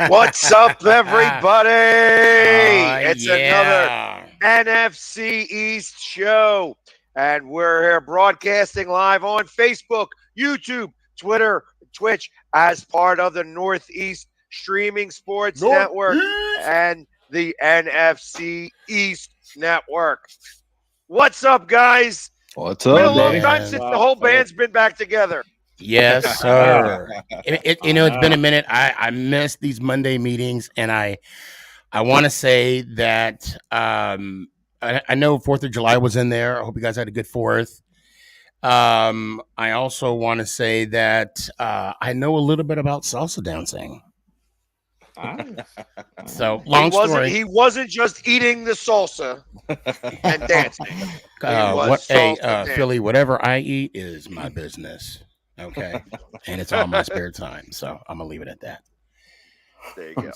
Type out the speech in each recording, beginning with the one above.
What's up, everybody? It's another NFC East show, and we're here broadcasting live on Facebook, YouTube, Twitter, Twitch as part of the Northeast Streaming Sports Network and the NFC East Network. What's up, guys? What's Been a up, long time since the whole band's been back together. Yes, sir. It's been a minute. I missed these Monday meetings, and I want to say that I know 4th of July was in there. I hope you guys had a good 4th. I also want to say that I know a little bit about salsa dancing. So long story. He wasn't just eating the salsa and dancing. Philly, whatever I eat is my business. Okay, and it's all my spare time, so I'm gonna leave it at that. There you go.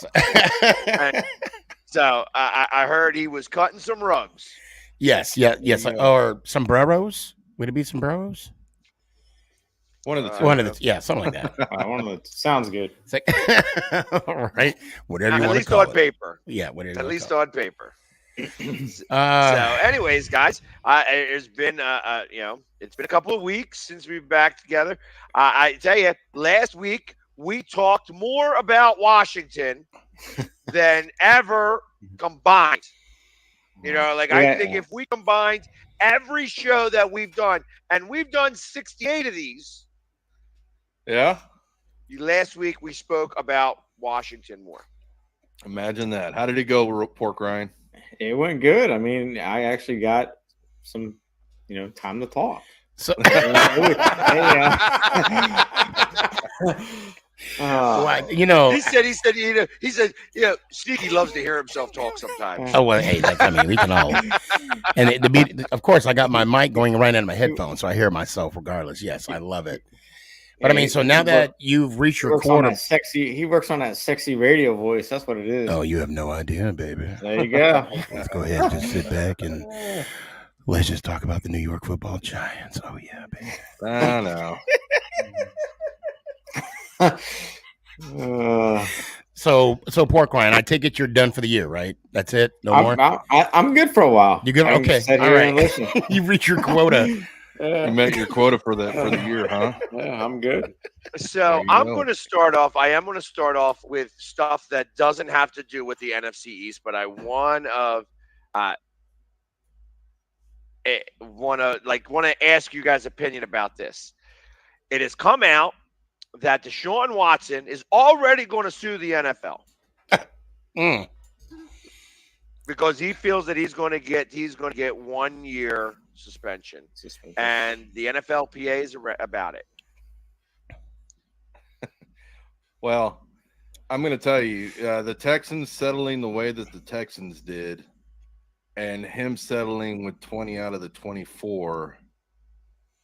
So I heard he was cutting some rugs. Yes, or sombreros. Would it be sombreros? One of the two. Something like that. One of the sounds good. It's like, right, whatever you want to call it. At least on paper. Yeah, whatever. At least on paper. So, anyways, guys, it's been it's been a couple of weeks since we've been back together. I tell you, last week we talked more about Washington than ever combined. I think if we combined every show that we've done, and we've done 68 of these. Yeah. Last week we spoke about Washington more. Imagine that. How did it go, Pork Ryan? It went good. I mean, I actually got some, time to talk. So, he said, Sneaky loves to hear himself talk sometimes. Oh well, hey, we can all. And of course, I got my mic going right in my headphones, so I hear myself regardless. Yes, I love it. But so now that you've reached your quarter, he works on that sexy radio voice. That's what it is. Oh, you have no idea, baby. There you go. Let's go ahead and just sit back and let's just talk about the New York Football Giants. Oh yeah, baby. I know. So Pork Ryan, I take it you're done for the year, right? That's it. No more. I'm good for a while. You good? Okay. All right. You've reached your quota. You met your quota for the year, huh? Yeah, I'm good. So I'm going to start off. I am going to start off with stuff that doesn't have to do with the NFC East, but I want to ask you guys' opinion about this. It has come out that Deshaun Watson is already going to sue the NFL because he feels that he's going to get 1 year suspension, and the NFLPA is about it. Well, I'm going to tell you, the Texans settling the way that the Texans did, and him settling with 20 out of the 24,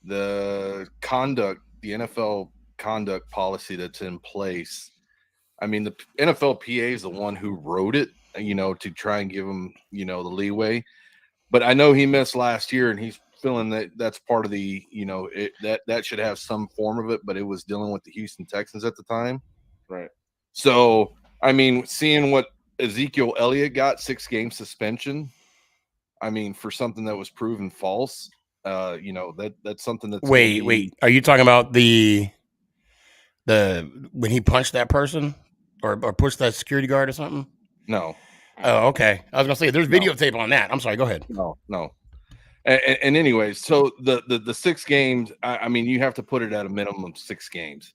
the NFL conduct policy that's in place I mean, the NFLPA is the one who wrote it, to try and give him, the leeway. But I know he missed last year, and he's feeling that that's part of the, that should have some form of it, but it was dealing with the Houston Texans at the time. Right. So, I mean, seeing what Ezekiel Elliott got, 6-game suspension, I mean, for something that was proven false, that's something that's wait. Are you talking about the when he punched that person or pushed that security guard or something? No. Oh, okay. I was gonna say there's videotape on that. I'm sorry. Go ahead. No. And anyways, so the 6 games, I mean, you have to put it at a minimum of 6 games.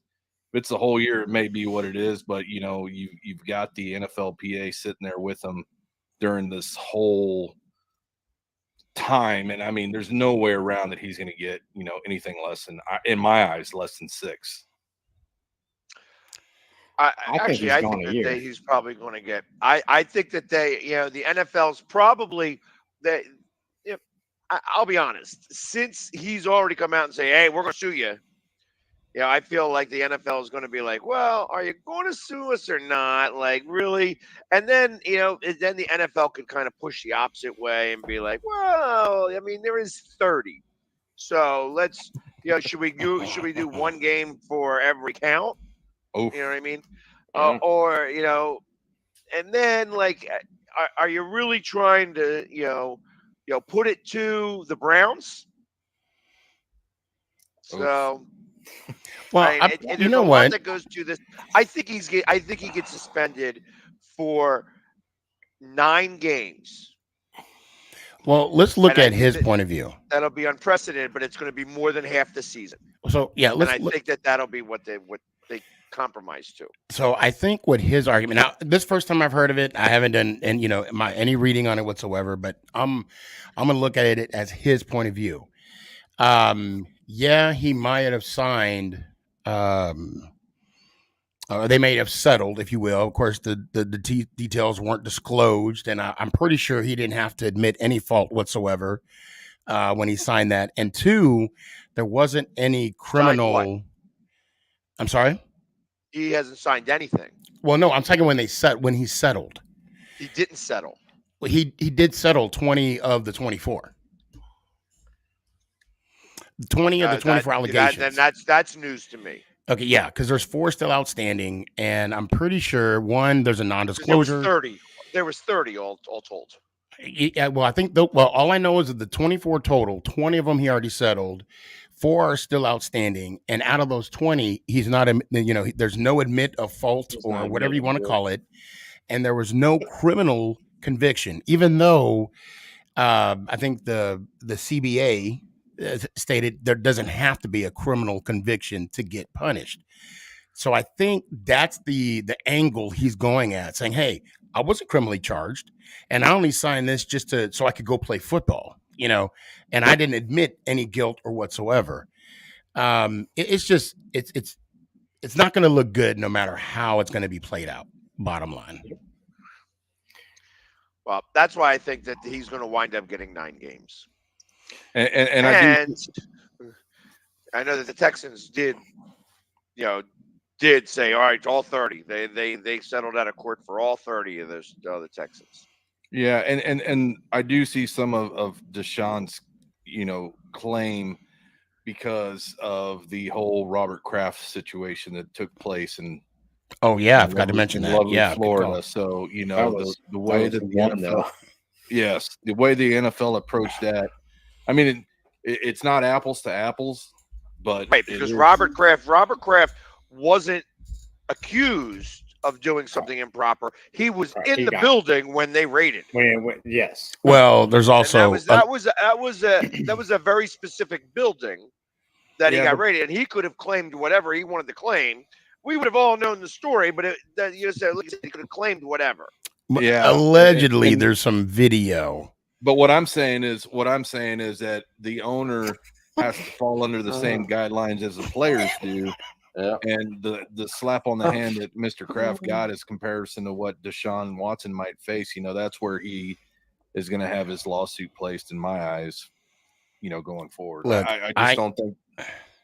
If it's the whole year, it may be what it is, but you've got the NFLPA sitting there with them during this whole time, and I mean, there's no way around that he's going to get anything less than, in my eyes, less than 6. I think he's probably going to get. I think that the NFL's probably they. I'll be honest. Since he's already come out and say, "Hey, we're going to sue you," I feel like the NFL is going to be like, "Well, are you going to sue us or not? Like, really?" And then then the NFL could kind of push the opposite way and be like, "Well, I mean, there is 30, so let's, should we do 1 game for every count?" Oh, you know what I mean? Yeah. Or and then like, are you really trying to put it to the Browns? So, well, you know what? That goes to this. I think he gets suspended for 9 games. Well, let's look at his point of view. That'll be unprecedented, but it's going to be more than half the season. So yeah, I think that'll be what they compromise to. So I think what his argument, now this first time I've heard of it, I haven't done any reading on it whatsoever, but I'm gonna look at it as his point of view. Yeah, he might have signed, or they may have settled, if you will. Of course, the details weren't disclosed, and I'm pretty sure he didn't have to admit any fault whatsoever when he signed that. And 2, there wasn't any criminal. I'm sorry. He hasn't signed anything. Well, no, I'm talking when he settled. He didn't settle. Well, he did settle 20 of the 24. 20 of the 24 allegations. That's news to me. Okay, yeah, because there's 4 still outstanding, and I'm pretty sure 1 there's a non-disclosure. There was 30 all told. Yeah, well, I think all I know is that the 24 total, 20 of them he already settled. 4 are still outstanding, and out of those 20, he's not, there's no admit of fault or whatever you want to call it, and there was no criminal conviction, even though I think the CBA stated there doesn't have to be a criminal conviction to get punished. So I think that's the angle he's going at, saying, "Hey, I wasn't criminally charged, and I only signed this just so I could go play football." And I didn't admit any guilt or whatsoever. It's not going to look good no matter how it's going to be played out. Bottom line. Well, that's why I think that he's going to wind up getting 9 games. And I know that the Texans did say, all right, all 30. They settled out of court for all 30 of those other Texans. Yeah, and I do see some of Deshaun's, claim because of the whole Robert Kraft situation that took place in. Oh yeah, I forgot to mention that. Yeah, Florida. So the way that the NFL, yes, the way the NFL approached that. I mean, it's not apples to apples, but right, because Robert Kraft wasn't accused of doing something improper. He was in the building when they raided. Yes. Well, there's also that was a very specific building that he got raided, and he could have claimed whatever he wanted to claim. We would have all known the story, but he could have claimed whatever. Yeah, allegedly, there's some video. But what I'm saying is that the owner has to fall under the same guidelines as the players do. Yeah. And the slap on the hand that Mr. Kraft got is comparison to what Deshaun Watson might face. That's where he is going to have his lawsuit placed, in my eyes, going forward. Look, I just don't think.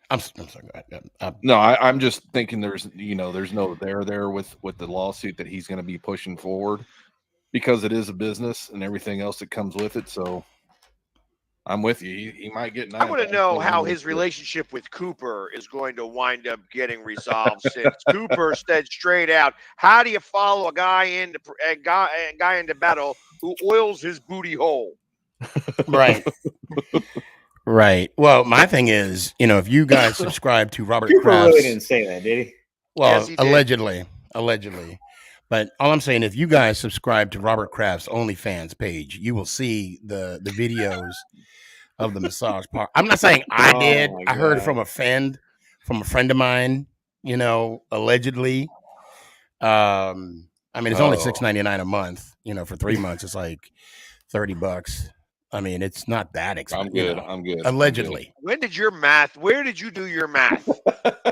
I'm sorry. Go ahead. No, I'm just thinking there's no there with the lawsuit that he's going to be pushing forward because it is a business and everything else that comes with it. So I'm with you. He might get 9. I want to know how his relationship with Cooper is going to wind up getting resolved, since Cooper said straight out, "How do you follow a guy into battle who oils his booty hole?" Right. Right. Well, my thing is, if you guys subscribe to Robert Cooper Kraft's, really didn't say that, did he? well, Yes, he did. allegedly. But all I'm saying, if you guys subscribe to Robert Kraft's OnlyFans page, you will see the videos of the massage part. I'm not saying I did. my I heard God. from a friend of mine, allegedly. I mean, it's only $6.99 a month. For 3 months, it's like $30. I mean, it's not that expensive. I'm good. Allegedly. Where did you do your math?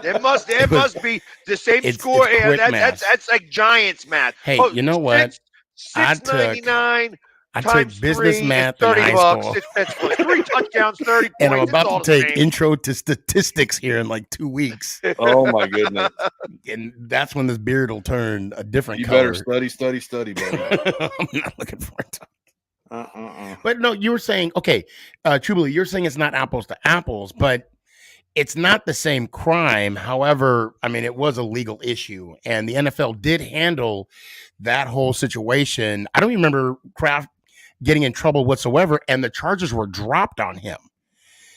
There must be the same score. It's quick math. That's like Giants math. Hey, you know what? $6.99 I times took business 3 math is in $30. high school. That's 3 touchdowns, 30 points. And I'm It's about all to the take same. intro to statistics here in like 2 weeks. Oh my goodness! And that's when this beard will turn a different You color. better study, buddy. I'm not looking forward to it. But no, you were saying, okay, True, you're saying it's not apples to apples, but it's not the same crime. However, I mean, it was a legal issue, and the NFL did handle that whole situation. I don't even remember Kraft getting in trouble whatsoever, and the charges were dropped on him.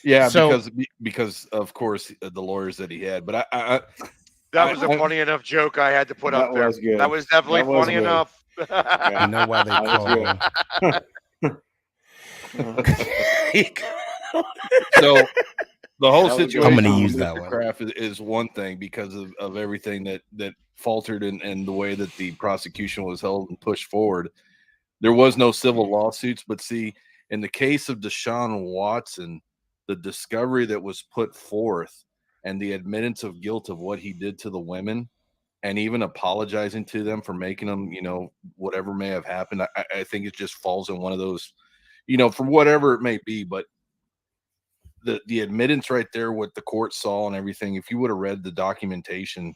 Yeah, So- because of course the lawyers that he had. But That was a funny enough joke I had to put up there. was good. That was definitely That was funny good. enough. Yeah. You know why they That was call so the whole That was good. situation I'm gonna with use that Mr. one. Kraft is one thing because of everything that faltered and the way that the prosecution was held and pushed forward. There was no civil lawsuits, but see, in the case of Deshaun Watson, the discovery that was put forth and the admittance of guilt of what he did to the women, and even apologizing to them for making them, whatever may have happened, I think it just falls in one of those, for whatever it may be. But the admittance right there, what the court saw and everything, if you would have read the documentation,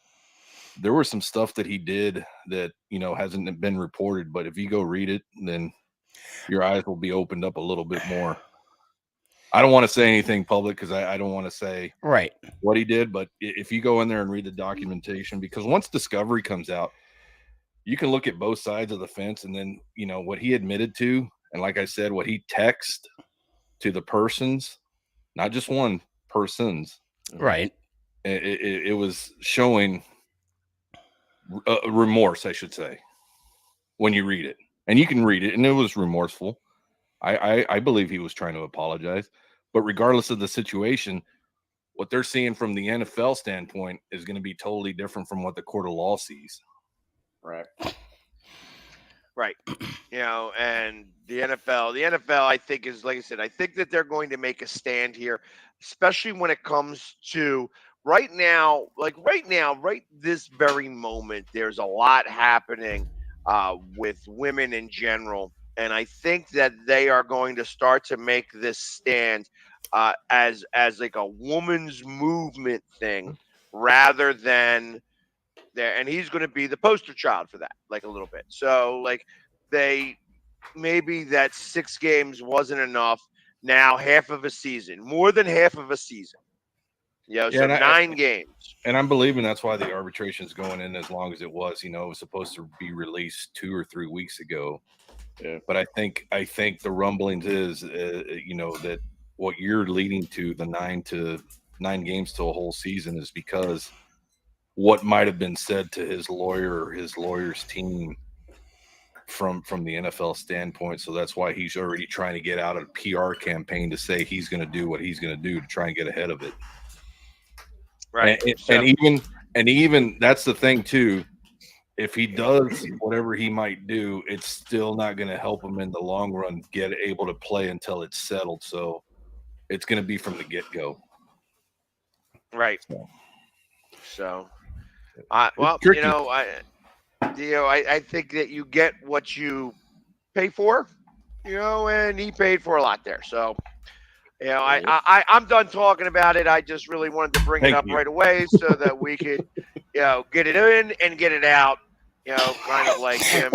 there was some stuff that he did that, hasn't been reported. But if you go read it, then your eyes will be opened up a little bit more. I don't want to say anything public because I don't want to say right what he did. But if you go in there and read the documentation, because once discovery comes out, you can look at both sides of the fence, and then, what he admitted to. And like I said, what he texted to the persons, not just one persons. right. It was showing remorse, I should say, when you read it. And you can read it, and it was remorseful. I believe he was trying to apologize. But regardless of the situation, what they're seeing from the NFL standpoint is going to be totally different from what the court of law sees. Right. Right. And the NFL, I think, is, like I said, I think that they're going to make a stand here, especially when it comes to right now, right this very moment, there's a lot happening with women in general. And I think that they are going to start to make this stand as like a woman's movement thing rather than there. And he's going to be the poster child for that, like a little bit. So like maybe that 6 games wasn't enough. Now half of a season, more than half of a season. So 9 games. And I'm believing that's why the arbitration is going in as long as it was. It was supposed to be released 2 or 3 weeks ago. Yeah. But I think the rumblings is, that what you're leading to, the 9 games to a whole season, is because what might have been said to his lawyer or his lawyer's team from the NFL standpoint. So that's why he's already trying to get out of a PR campaign to say he's going to do what he's going to do to try and get ahead of it. Right. And even that's the thing too. If he does whatever he might do, it's still not going to help him in the long run get able to play until it's settled. So it's going to be from the get-go. Right. So I think that you get what you pay for, and he paid for a lot there. So, I'm done talking about it. I just really wanted to bring it up right away so that we could, get it in and get it out. Kind of like him.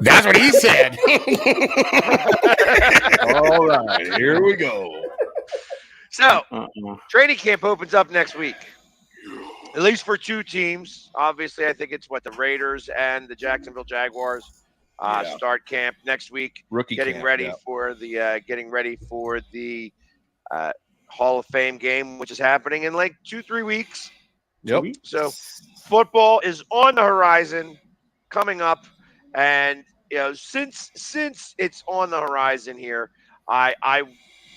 That's what he said. All right, here we go. So, training camp opens up next week, at least for two teams. Obviously, I think it's the Raiders and the Jacksonville Jaguars start camp next week. Rookie getting camp, ready for the Hall of Fame game, which is happening in like 2-3 weeks. Yep. So, football is on the horizon, coming up, and since it's on the horizon here, I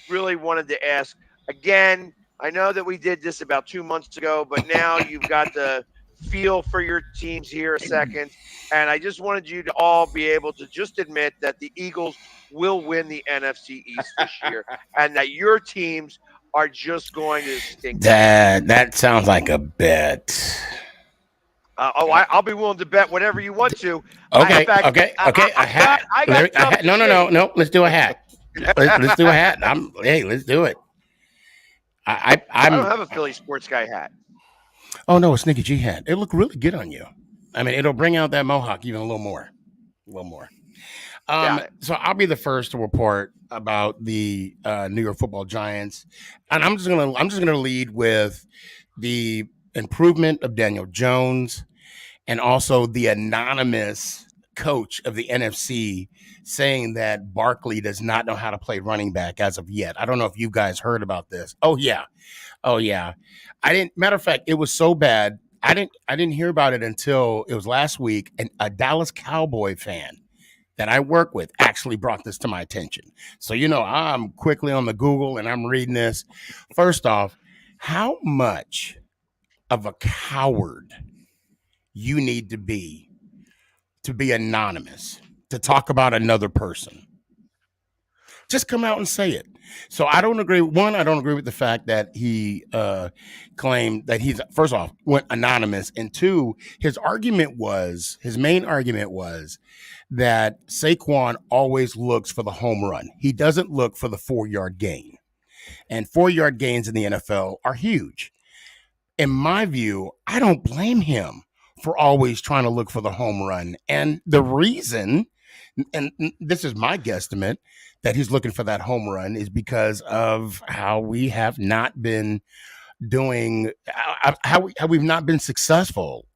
really wanted to ask again. I know that we did this about 2 months ago, but now you've got the feel for your teams here a second. And I just wanted you to all be able to just admit that the Eagles will win the NFC East this year and that your teams are just going to stink. That sounds like a bet. I'll be willing to bet whatever you want to. Okay. A hat. No. Let's do a hat. Let's do a hat. Let's do it. I don't have a Philly sports guy hat. Oh no, a Sneaky G hat. It looked really good on you. I mean, it'll bring out that mohawk even a little more. So I'll be the first to report about the New York Football Giants, and I'm just gonna lead with the improvement of Daniel Jones, and also the anonymous coach of the NFC saying that Barkley does not know how to play running back as of yet. I don't know if you guys heard about this. Oh yeah. I didn't. Matter of fact, it was so bad. I didn't hear about it until it was last week, and a Dallas Cowboy fan that I work with actually brought this to my attention. So I'm quickly on the Google and I'm reading this. First off, how much of a coward you need to be anonymous, to talk about another person. Just come out and say it. So I don't agree. One, I don't agree with the fact that he claimed that he's, first off, went anonymous. And two, his main argument was that Saquon always looks for the home run. He doesn't look for the 4-yard gain. And 4-yard gains in the NFL are huge. In my view, I don't blame him for always trying to look for the home run. And the reason, and this is my guesstimate, that he's looking for that home run is because of how we have not been doing, how we've not been successful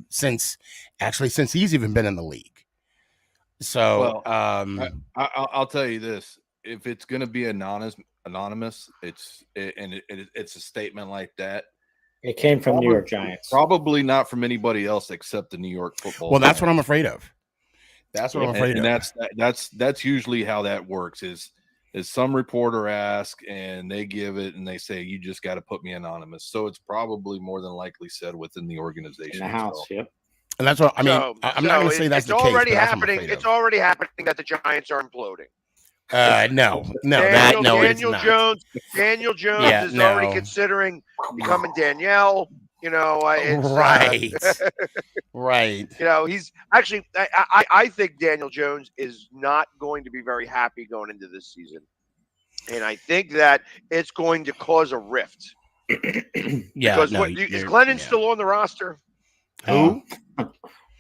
since he's even been in the league. So I'll tell you this: if it's going to be anonymous, it's a statement like that. It came from New York Giants. Probably not from anybody else except the New York Football. Well, that's what I'm afraid of. That's usually how that works. Is some reporter asks and they give it and they say you just got to put me anonymous. So it's probably more than likely said within the organization. In the house, yep. And that's what I mean. I'm not going to say that's the case. It's already happening. It's already happening that the Giants are imploding. No, Daniel Jones is already considering becoming Danielle. Right. He's actually. I think Daniel Jones is not going to be very happy going into this season, and I think that it's going to cause a rift. Because is Glennon still on the roster? Who?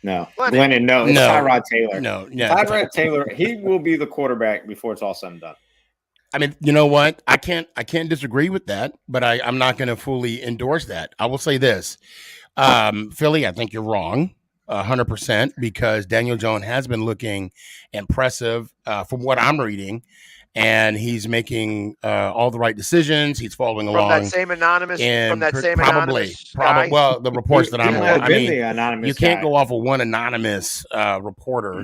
No, Glennon. No, it's Tyrod Taylor. No, yeah, Tyrod Taylor. He will be the quarterback before it's all said and done. I mean, you know what? I can't disagree with that, but I'm not going to fully endorse that. I will say this, Philly, I think you're wrong, 100%, because Daniel Jones has been looking impressive from what I'm reading, and he's making all the right decisions. He's following along. From that same anonymous guy? Well, the reports that I'm on. I mean, you can't guy. go off of one anonymous reporter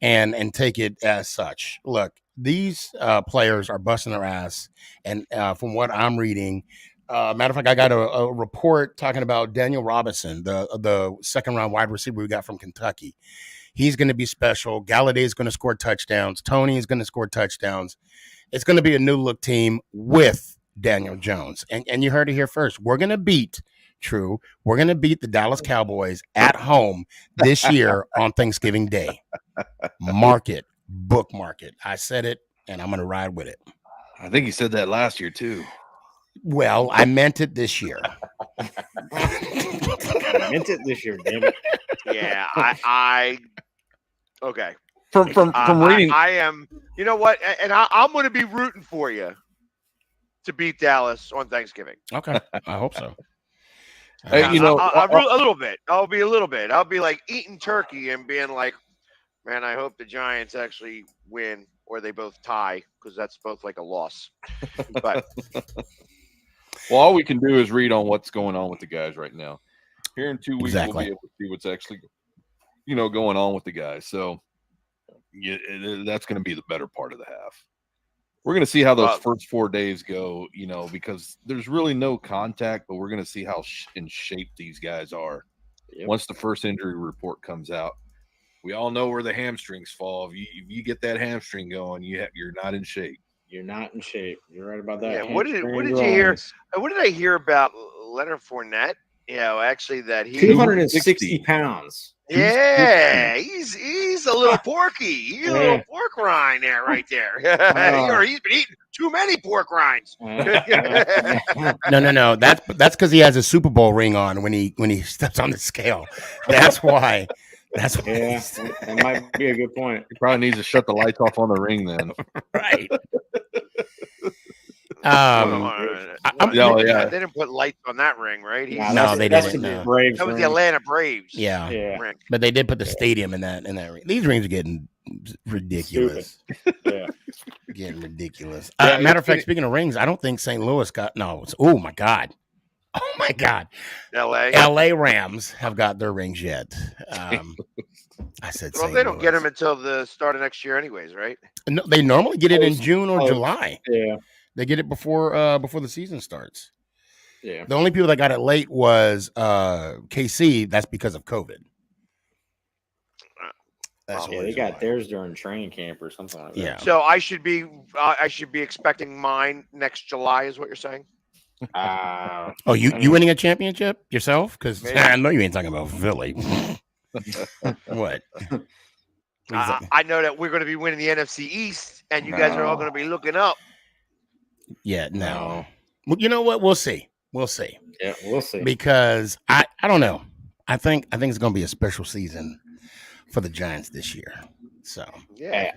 and take it as such. Look, these players are busting their ass, and from what I'm reading, matter of fact, I got a report talking about Daniel Robinson, the second-round wide receiver we got from Kentucky. He's going to be special. Galladay is going to score touchdowns. Tony is going to score touchdowns. It's going to be a new-look team with Daniel Jones. And you heard it here first. We're going to beat the Dallas Cowboys at home this year on Thanksgiving Day. Mark it. Bookmark it. I said it. and I'm going to ride with it. I think he said that last year too. Well, I meant it this year. I meant it this year, damn it. Yeah, I okay. From reading, I am. You know what? And I'm going to be rooting for you to beat Dallas on Thanksgiving. Okay, I hope so. Hey, a little bit. I'll be a little bit. I'll be like eating turkey and being like, man, I hope the Giants actually win or they both tie because that's both like a loss. But well, all we can do is read on what's going on with the guys right now. Here in 2 weeks, Exactly. we'll be able to see what's actually, going on with the guys. So that's going to be the better part of the half. We're going to see how those first 4 days go, because there's really no contact, but we're going to see how in shape these guys are. Yep. Once the first injury report comes out. We all know where the hamstrings fall. If you get that hamstring going, you're not in shape. You're not in shape. You're right about that. Yeah. What did you hear? What did I hear about Leonard Fournette? Actually, that he 260 pounds. Yeah, he's a little porky. He's a little pork rind there, right there. Or he's been eating too many pork rinds. No. That's because he has a Super Bowl ring on when he steps on the scale. That's why. That's why. Yeah, that might be a good point. He probably needs to shut the lights off on the ring then. Right. They didn't put lights on that ring, right? No, they didn't. That was the Atlanta Braves. Yeah. Ring. But they did put the stadium in that ring. These rings are getting ridiculous. Yeah, getting ridiculous. Matter of fact, speaking of rings, I don't think St. Louis got oh my god. LA Rams have got their rings yet. I said, well, they don't get them until the start of next year, anyways, right? No, they normally get it in June or July. Yeah, they get it before the season starts. Yeah, the only people that got it late was KC. That's because of COVID. They got theirs during training camp or something like that. Yeah. So I should be expecting mine next July, is what you're saying? You winning a championship yourself? Because I know you ain't talking about Philly. What? I know that we're going to be winning the NFC East, and you guys are all going to be looking up. Yeah, no. Well, you know what? We'll see. Yeah, we'll see. Because I don't know. I think it's going to be a special season for the Giants this year. So yeah.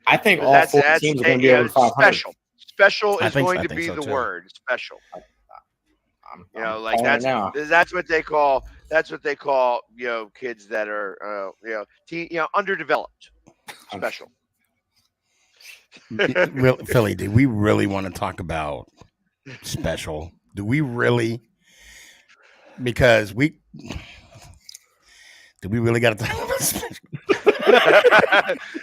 I think all four teams are going to be over 500. Special is going to be the word. Special. That's what they call. That's what they call kids that are underdeveloped. Special. Philly, do we really want to talk about special? Do we really? Because do we really got to talk about special?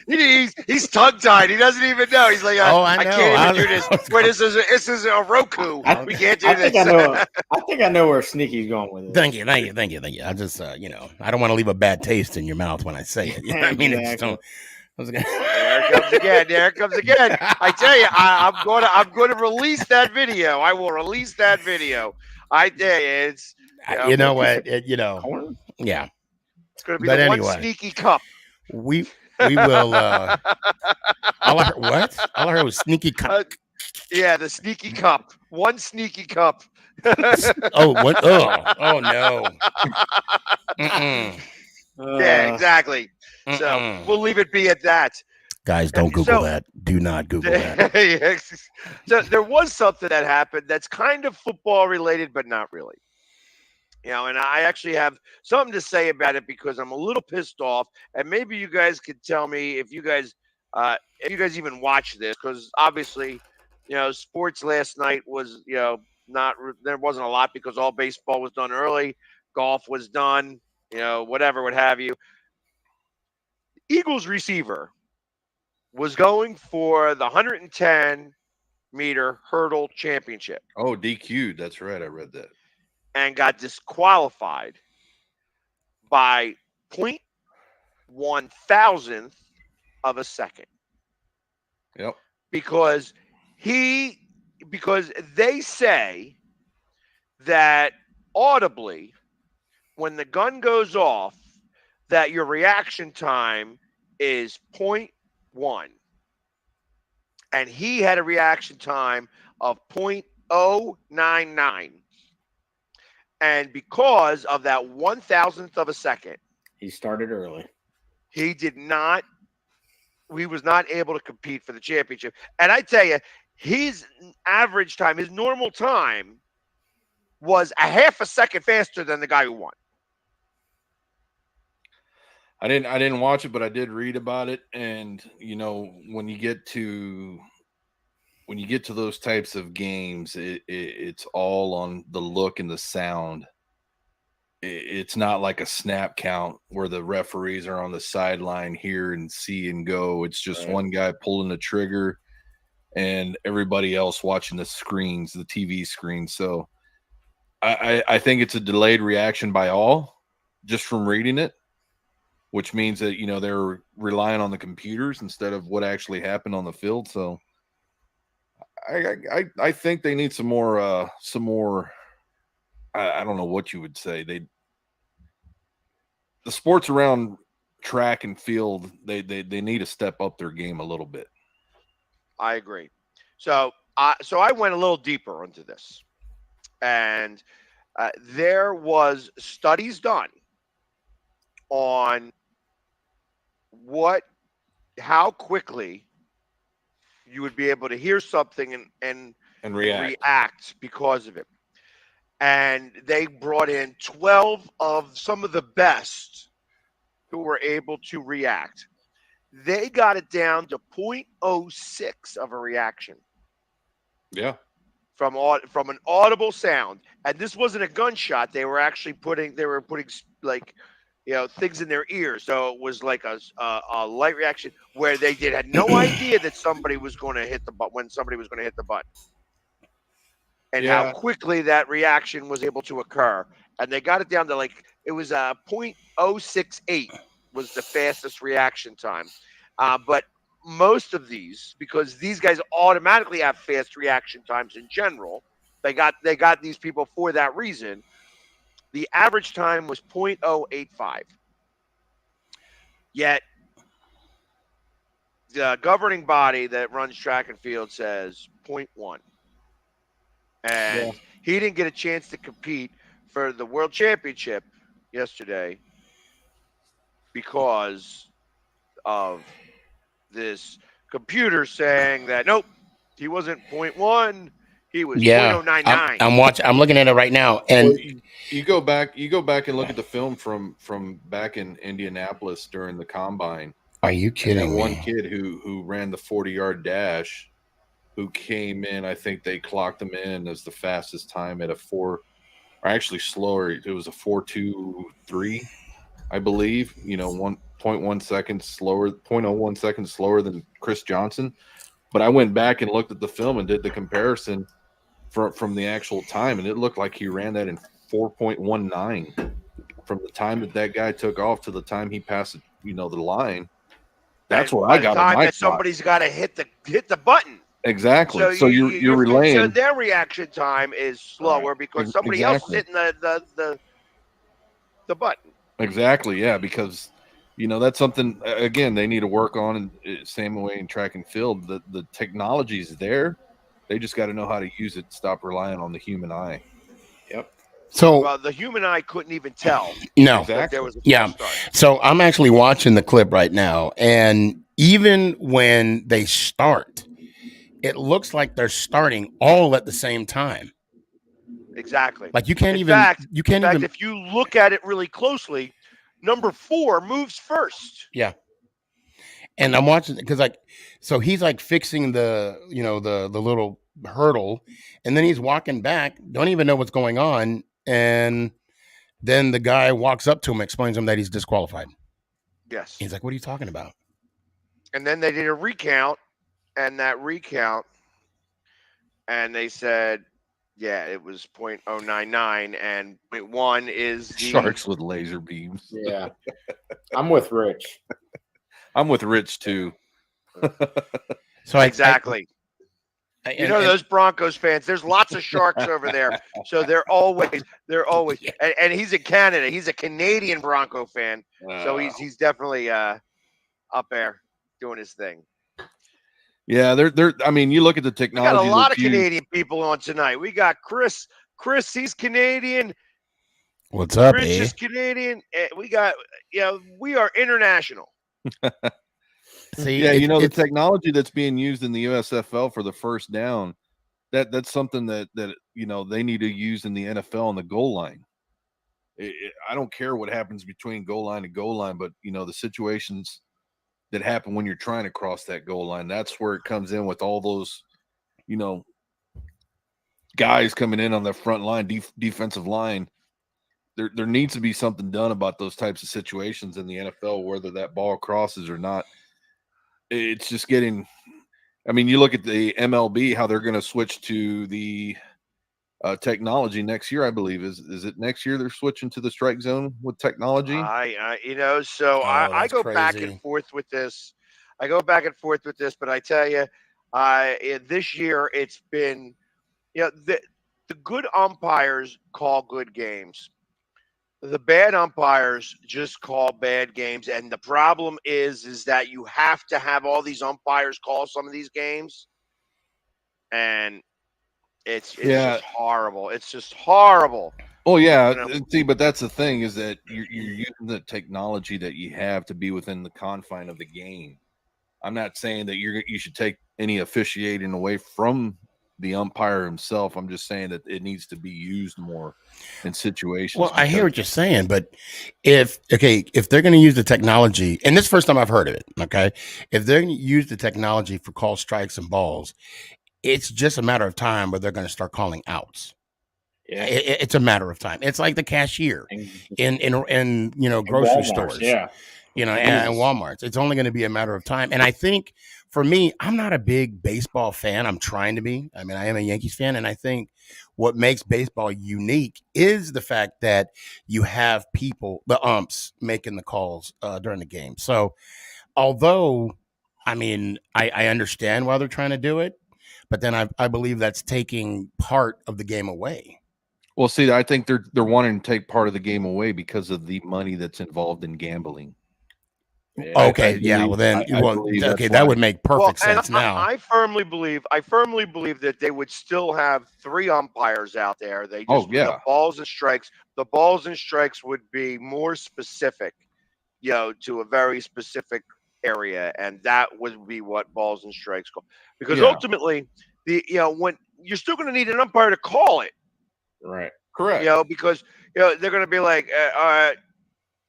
he's tongue tied. He doesn't even know. He's like, I can't even do this. Wait, this is a Roku. We can't do this. I think I know where Sneaky's going with it. Thank you. I just, I don't want to leave a bad taste in your mouth when I say it. You know what I mean? Exactly. There it comes again. I tell you, I'm going to release that video. I will release that video. I tell you, it's you know what? Yeah. It's going to be the one sneaky cup. We will. All I heard was sneaky cup. Yeah, the sneaky cup. One sneaky cup. Oh no. Yeah, exactly. So we'll leave it be at that. Guys, don't Google that. Do not Google that. So there was something that happened that's kind of football related, but not really. And I actually have something to say about it because I'm a little pissed off, and maybe you guys could tell me if you guys even watch this, because obviously, sports last night was, not there wasn't a lot because all baseball was done early, golf was done, whatever, what have you. Eagles receiver was going for the 110-meter hurdle championship. Oh, DQ'd. That's right. I read that. And got disqualified by 0.1 of a second. Yep. Because they say that audibly, when the gun goes off, that your reaction time is 0.1. and he had a reaction time of 0.099. And because of that 1,000th of a second, He started early. he was not able to compete for the championship. And I tell you, his average time, his normal time, was a half a second faster than the guy who won. I didn't watch it, but I did read about it. And when you get to those types of games, it's all on the look and the sound. It's not like a snap count where the referees are on the sideline here and see and go. It's just one guy pulling the trigger and everybody else watching the screens, the TV screen. So I think it's a delayed reaction by all, just from reading it, which means that they're relying on the computers instead of what actually happened on the field. So I think they need some more I don't know what you would say. The sports around track and field, they need to step up their game a little bit. I agree. So I went a little deeper into this, and there was studies done on how quickly you would be able to hear something and react because of it. And they brought in 12 of some of the best who were able to react. They got it down to 0.06 of a reaction. Yeah. From an audible sound. And this wasn't a gunshot. They were actually putting like, things in their ears. So it was like a light reaction where they had no idea that somebody was going to hit the button when somebody was going to hit the button. And how quickly that reaction was able to occur. And they got it down to it was 0.068 was the fastest reaction time. But most of these, because these guys automatically have fast reaction times in general, they got these people for that reason. The average time was 0.085. Yet the governing body that runs track and field says 0.1. And he didn't get a chance to compete for the world championship yesterday because of this computer saying that nope, he wasn't 0.1, he was 0.099. I'm looking at it right now, and you go back and look at the film from back in Indianapolis during the combine. Are you kidding me? One kid who ran the 40-yard dash, who came in, I think they clocked him in as the fastest time at slower. It was a 4.23, I believe. 1.1 seconds slower, 0.01 seconds slower than Chris Johnson. But I went back and looked at the film and did the comparison from the actual time, and it looked like he ran that in 4.19 from the time that guy took off to the time he passed, the line. That's what I got. By the time that somebody's got to hit the button. Exactly. So you're relaying. So their reaction time is slower because somebody else is hitting the button. Exactly. Yeah, because that's something again they need to work on. And same way in track and field, the technology is there. They just got to know how to use it. Stop relying on the human eye. Yep. So the human eye couldn't even tell. No. Exactly. There was a start. So I'm actually watching the clip right now, and even when they start, it looks like they're starting all at the same time. Exactly. Like you can't in even. fact, if you look at it really closely, number 4 moves first. Yeah. And I'm watching because so he's fixing the the little hurdle, and then he's walking back, don't even know what's going on, and then the guy walks up to him, explains to him that he's disqualified. Yes. He's like, "What are you talking about?" And then they did a recount, and they said, yeah, it was 0.099, and 0.1 is the sharks with laser beams. Yeah. I'm with Rich. I'm with Rich too. So exactly. Those Broncos fans, there's lots of sharks over there. So they're always, and he's in Canada. He's a Canadian Bronco fan. So he's definitely up there doing his thing. Yeah, they're. I mean, you look at the We technology. got a lot of that's used- Canadian people on tonight. We got Chris. Chris, he's Canadian. What's up, Rich eh? is Canadian. We got, we are international. See, Yeah, you know the it's technology that's being used in the USFL for the first down. That's something that they need to use in the NFL on the goal line. I don't care what happens between goal line and goal line, but the situations that happen when you're trying to cross that goal line, that's where it comes in with all those, guys coming in on the front line, defensive line. There needs to be something done about those types of situations in the NFL, whether that ball crosses or not. It's just getting. I mean, you look at the MLB, how they're going to switch to the technology next year. I believe is it next year they're switching to the strike zone with technology. I go back and forth with this. But I tell you, this year it's been, the good umpires call good games. The bad umpires just call bad games, and the problem is that you have to have all these umpires call some of these games, and it's just horrible. It's just horrible. Oh yeah, see, but that's the thing is that you're using the technology that you have to be within the confine of the game. I'm not saying that you should take any officiating away from the umpire himself. I'm just saying that it needs to be used more in situations. Well, I hear what you're saying, but if they're going to use the technology, and this is the first time I've heard of it, okay, if they're going to use the technology for call strikes and balls, it's just a matter of time where they're going to start calling outs. Yeah, it's a matter of time. It's like the cashier in grocery stores, and Walmart's. It's only going to be a matter of time. And I think for me, I'm not a big baseball fan. I'm trying to be. I mean, I am a Yankees fan, and I think what makes baseball unique is the fact that you have people, the umps, making the calls during the game. So, although, I mean, I understand why they're trying to do it, but then I believe that's taking part of the game away. Well, see, I think they're wanting to take part of the game away because of the money that's involved in gambling. Okay, well then, that would make perfect sense now. I firmly believe that they would still have 3 umpires out there. They just the balls and strikes. The balls and strikes would be more specific, to a very specific area, and that would be what balls and strikes call. Because ultimately, when you're still going to need an umpire to call it. Right. Correct. Because they're going to be like,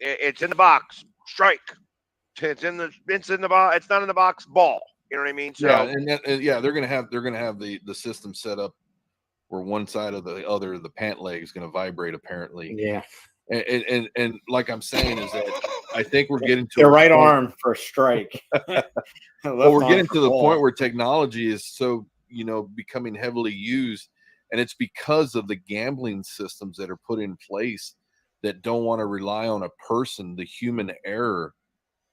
it's in the box, strike. It's in the box. It's not in the box, ball. You know what I mean? So they're going to have the system set up where one side of the pant leg is going to vibrate apparently. Yeah. And like I'm saying is that I think we're getting to their right arm for a strike. Well, we're getting to the point where technology is so becoming heavily used. And it's because of the gambling systems that are put in place that don't want to rely on a person, the human error,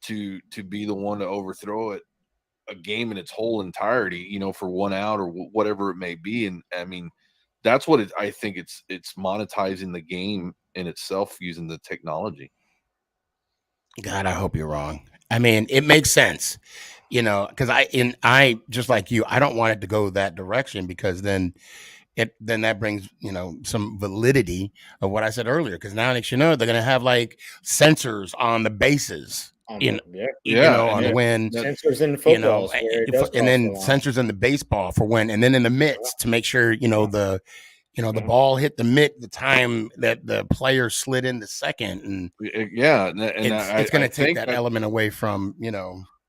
to be the one to overthrow a game in its whole entirety, for 1 out or whatever it may be. And I mean, that's what I think it's monetizing the game in itself using the technology. God, I hope you're wrong. I mean, it makes sense, because I just like you, I don't want it to go that direction because then that brings some validity of what I said earlier. Because now next they're going to have like sensors on the bases, on when sensors in football, and then sensors in the baseball for when, and then in the mitts to make sure the ball hit the mitt the time that the player slid in the second, and it's going to take that element away from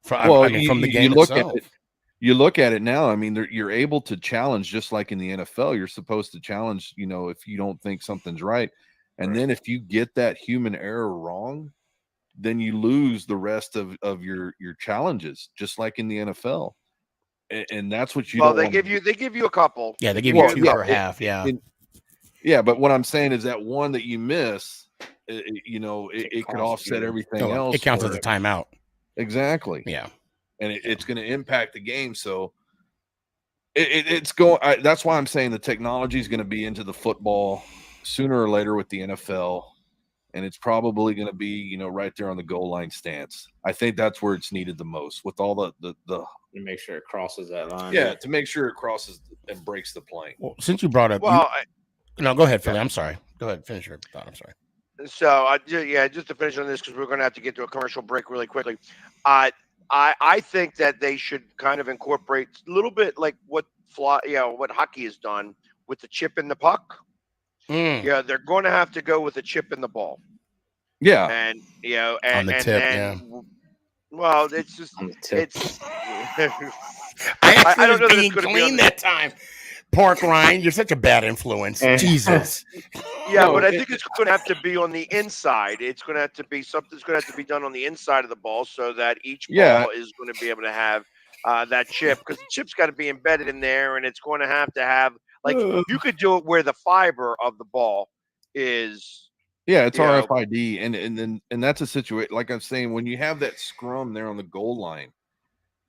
from the game itself. You look at it now. I mean, you're able to challenge just like in the NFL. You're supposed to challenge, if you don't think something's right, and then if you get that human error wrong, then you lose the rest of your challenges, just like in the NFL. And that's what you. Well, they give you a couple. Yeah, they give you 2 per half. Yeah. But what I'm saying is that one that you miss, it could offset everything else. It counts as a timeout. Exactly. Yeah. And it's going to impact the game. So it's going. That's why I'm saying the technology is going to be into the football sooner or later with the NFL. and it's probably going to be, right there on the goal line stance. I think that's where it's needed the most, with all the to make sure it crosses that line. Yeah, to make sure it crosses and breaks the plane. Well, since you brought up, well, no, go ahead, Philly. I'm sorry. Go ahead, finish your thought. I'm sorry. So just to finish on this, because we're going to have to get to a commercial break really quickly. I think that they should kind of incorporate a little bit like what hockey has done with the chip in the puck. Yeah, they're going to have to go with a chip in the ball. Yeah, and on the tip, well, it's just it's. I don't know that being it's going to clean that time. Pork Ryan, you're such a bad influence. Jesus. Yeah, but I think it's going to have to be on the inside. It's going to have to be something's going to have to be done on the inside of the ball so that each ball is going to be able to have that chip, because the chip's got to be embedded in there, and it's going to have like you could do it where the fiber of the ball is. Yeah, it's RFID, and that's a situation like I'm saying, when you have that scrum there on the goal line,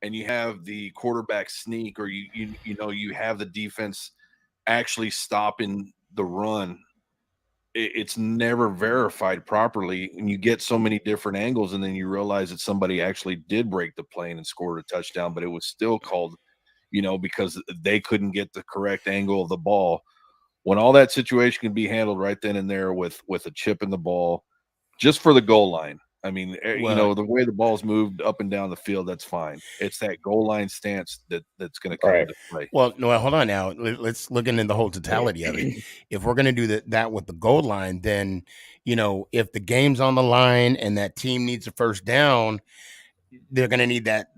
and you have the quarterback sneak, or you have the defense actually stopping the run. It's never verified properly, and you get so many different angles, and then you realize that somebody actually did break the plane and scored a touchdown, but it was still called, because they couldn't get the correct angle of the ball. When all that situation can be handled right then and there with a chip in the ball, just for the goal line. I mean, the way the ball's moved up and down the field, that's fine. It's that goal line stance that's going to come into play. Well, no, hold on now. Let's look into the whole totality of it. If we're going to do that with the goal line, then, if the game's on the line and that team needs a first down, they're going to need that,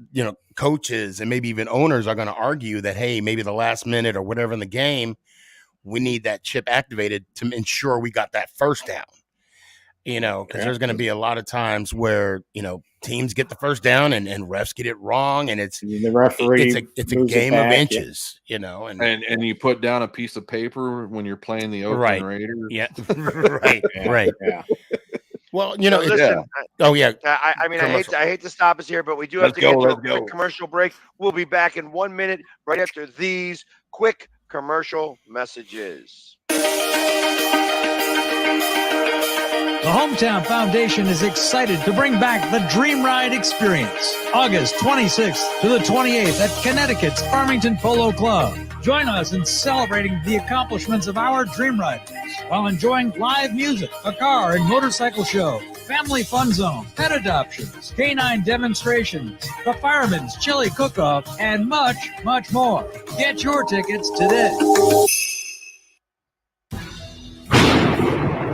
coaches and maybe even owners are going to argue that, hey, maybe the last minute or whatever in the game, we need that chip activated to ensure we got that first down. Because there's going to be a lot of times where, teams get the first down and refs get it wrong. And it's the referee. It's a game of inches, and you put down a piece of paper when you're playing the Oakland Raiders. Yeah. Right. Yeah. Well, listen. I mean, Commercial. I hate to stop us here, but we do have to get to a quick commercial break. We'll be back in 1 minute right after these quick commercial messages. The Hometown Foundation is excited to bring back the Dream Ride experience, August 26th to the 28th at Connecticut's Farmington Polo Club. Join us in celebrating the accomplishments of our Dream Riders while enjoying live music, a car and motorcycle show, family fun zone, pet adoptions, canine demonstrations, the Fireman's Chili Cook-Off, and much, much more. Get your tickets today.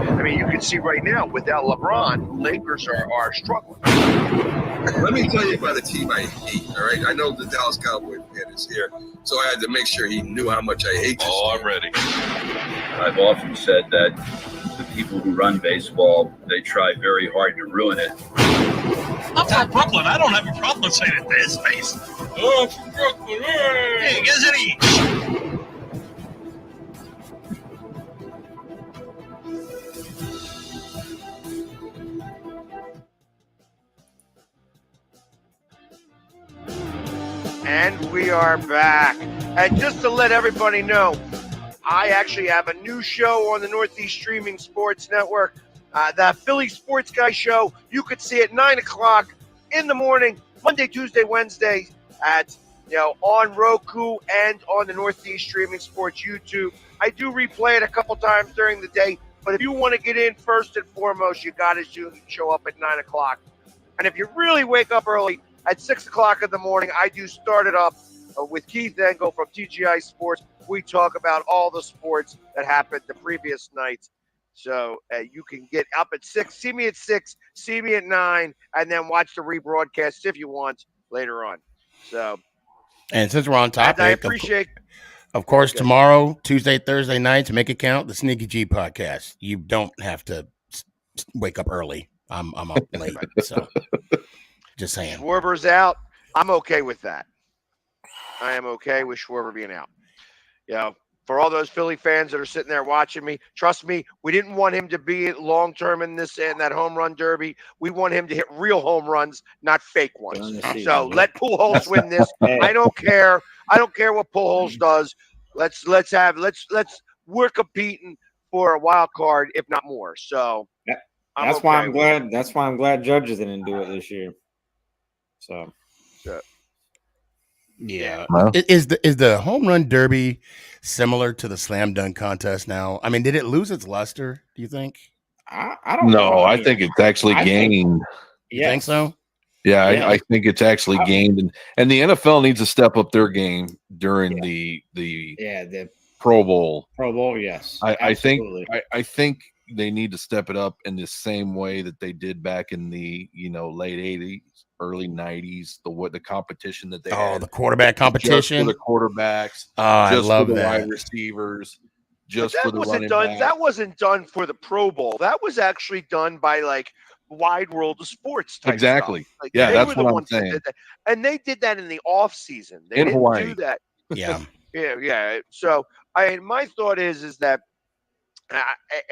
I mean, you can see right now, without LeBron, Lakers are struggling. Let me tell you about the team I hate, all right? I know the Dallas Cowboys fan is here, so I had to make sure he knew how much I hate this team. I'm ready. I've often said that the people who run baseball, they try very hard to ruin it. I'm from Brooklyn. I don't have a problem saying it to his face. Oh, from Brooklyn. Hey, isn't he? And we are back. And just to let everybody know, I actually have a new show on the Northeast Streaming Sports Network, the Philly Sports Guy Show. You could see it 9 o'clock in the morning, Monday, Tuesday, Wednesday, at on Roku and on the Northeast Streaming Sports YouTube. I do replay it a couple times during the day, but if you want to get in first and foremost, you got to show up at 9 o'clock. And if you really wake up early, at 6 o'clock in the morning, I do start it up with Keith Engel from TGI Sports. We talk about all the sports that happened the previous night. So you can get up at 6, see me at 6, see me at 9, and then watch the rebroadcast if you want later on. So, and since we're on topic, I appreciate. Of course, tomorrow, Tuesday, Thursday nights, make it count. The Sneaky G podcast. You don't have to wake up early. I'm up late, so. Just saying. Schwarber's out. I'm okay with that. I am okay with Schwarber being out. For all those Philly fans that are sitting there watching me, trust me, we didn't want him to be long term in that home run derby. We want him to hit real home runs, not fake ones. So let Pujols win this. I don't care. I don't care what Pujols does. We're competing for a wild card, if not more. So That's why I'm glad. That's why I'm glad judges didn't do it this year. So yeah. Well, Is the home run derby similar to the slam dunk contest now? I mean, did it lose its luster, do you think? I don't know. no, I think it's actually gained. You think so? Yeah, Yeah. I think it's actually gained, and the NFL needs to step up their game during the Pro Bowl. Pro Bowl, yes. I think they need to step it up in the same way that they did back in the late 80s, early 90s. The competition that they had. The quarterback competition. Just for the quarterbacks. I love for the that. wide receivers. But that wasn't done. That wasn't done for the Pro Bowl. That was actually done by like Wide World of Sports type exactly. stuff. Like, yeah, they that's were the what I'm ones that saying. did that. And they did that in the off season. They in didn't Hawaii. do that. Yeah. Yeah. So my thought is that,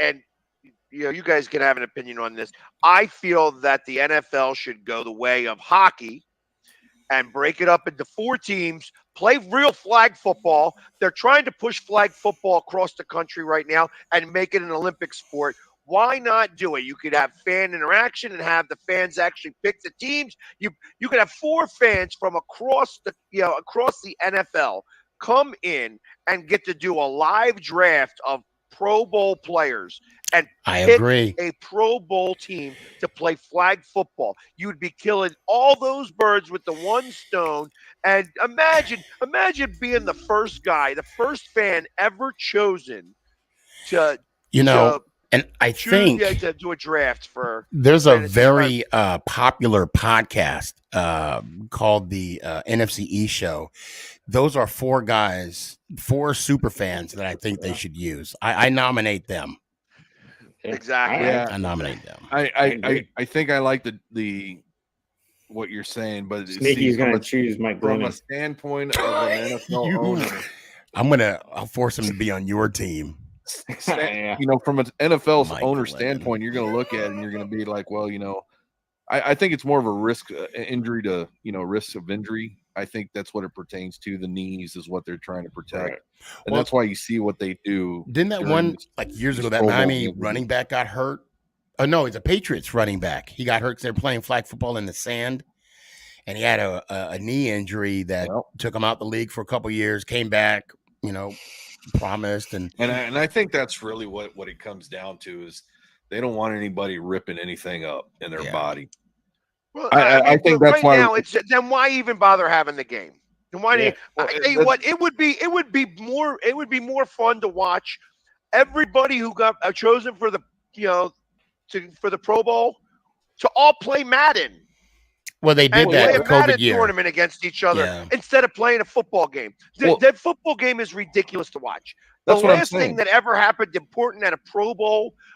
and you guys can have an opinion on this. I feel that the NFL should go the way of hockey and break it up into 4 teams, play real flag football. They're trying to push flag football across the country right now and make it an Olympic sport. Why not do it? You could have fan interaction and have the fans actually pick the teams. You could have 4 fans from across the NFL come in and get to do a live draft of Pro Bowl players and agree. A Pro Bowl team to play flag football. You would be killing all those birds with the one stone. And imagine being the first guy, the first fan ever chosen to and I think to do a draft for. There's a very popular podcast called the NFC East Show. Those are 4 guys, 4 super fans that I think they should use. I nominate them. Exactly. I nominate them. I think I like the what you're saying, but Sneaky's going to choose Mike from Glennon. a standpoint of an NFL owner. I'll force him to be on your team. From an NFL owner standpoint, you're going to look at it and you're going to be like, well, I think it's more of a risk injury to, risk of injury. I think that's what it pertains to. The knees is what they're trying to protect. Right. And that's why you see what they do. Didn't that one, years ago, that Miami running back got hurt? Oh, no, it's a Patriots running back. He got hurt because they're playing flag football in the sand. And he had a knee injury that took him out the league for a couple of years, came back, promised. And I think that's really what it comes down to is they don't want anybody ripping anything up in their body. Well, I think that's why. Now, then why even bother having the game? And why? I tell you what, it would be more fun to watch everybody who got chosen for the for the Pro Bowl to all play Madden. Well, they did that the COVID year tournament against each other instead of playing a football game. That football game is ridiculous to watch. The last thing that ever happened important at a Pro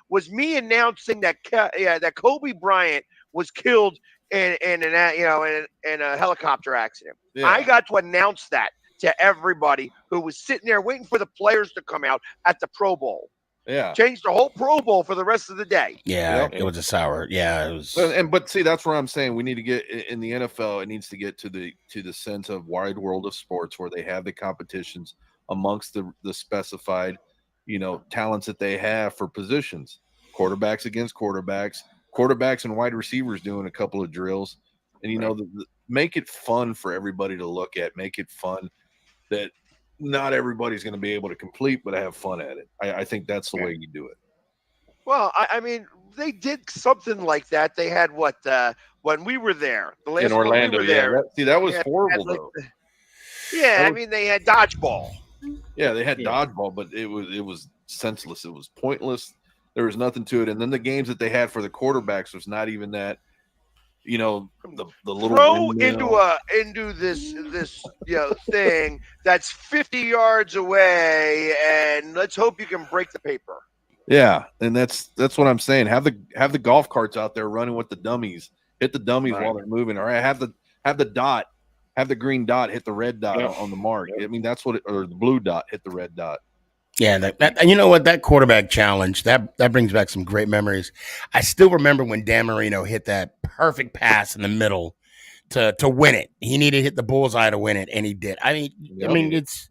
was me announcing that that Kobe Bryant was killed in a helicopter accident. Yeah. I got to announce that to everybody who was sitting there waiting for the players to come out at the Pro Bowl. Yeah, changed the whole Pro Bowl for the rest of the day. Yeah, it was a sour. Yeah, it was. But see, that's where I'm saying we need to get in the NFL. It needs to get to the sense of wide world of sports where they have the competitions amongst the specified, talents that they have for positions. Quarterbacks against quarterbacks and wide receivers doing a couple of drills, and make it fun for everybody to look at. Make it fun that not everybody's going to be able to complete, but have fun at it. I think that's the way you do it. Well, I mean, they did something like that. They had when we were there, the last in Orlando. We were there. That was horrible though. I mean, they had dodgeball. Yeah, they had dodgeball, but it was senseless. It was pointless. There was nothing to it. And then the games that they had for the quarterbacks was not even that. The little throw into this thing that's 50 yards away, and let's hope you can break the paper. Yeah, and that's what I'm saying. Have the golf carts out there running with the dummies. Hit the dummies while they're moving. All right, have the green dot hit the red dot on the mark. I mean, that's what or the blue dot hit the red dot. Yeah, that quarterback challenge, that brings back some great memories. I still remember when Dan Marino hit that perfect pass in the middle to win it. He needed to hit the bullseye to win it, and he did. I mean, it's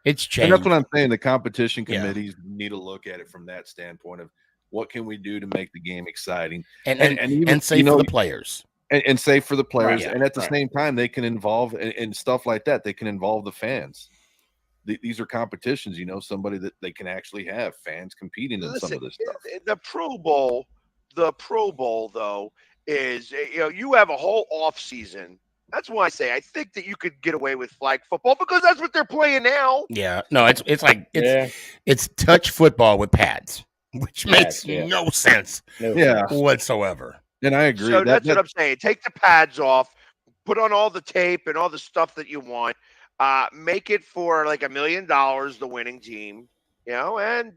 changed. And that's what I'm saying. The competition committees need to look at it from that standpoint of What can we do to make the game exciting and even, safe for the players? And safe for the players. Right, and at the same time, they can involve and stuff like that. They can involve the fans. These are competitions, somebody that they can actually have fans competing in some of this stuff. The Pro Bowl, though, is, you have a whole off season. That's why I say I think that you could get away with flag football because that's what they're playing now. Yeah, no, it's like it's touch football with pads, which makes no sense whatsoever. And I agree. So that's what I'm saying. Take the pads off, put on all the tape and all the stuff that you want. Make it for like $1 million, the winning team, and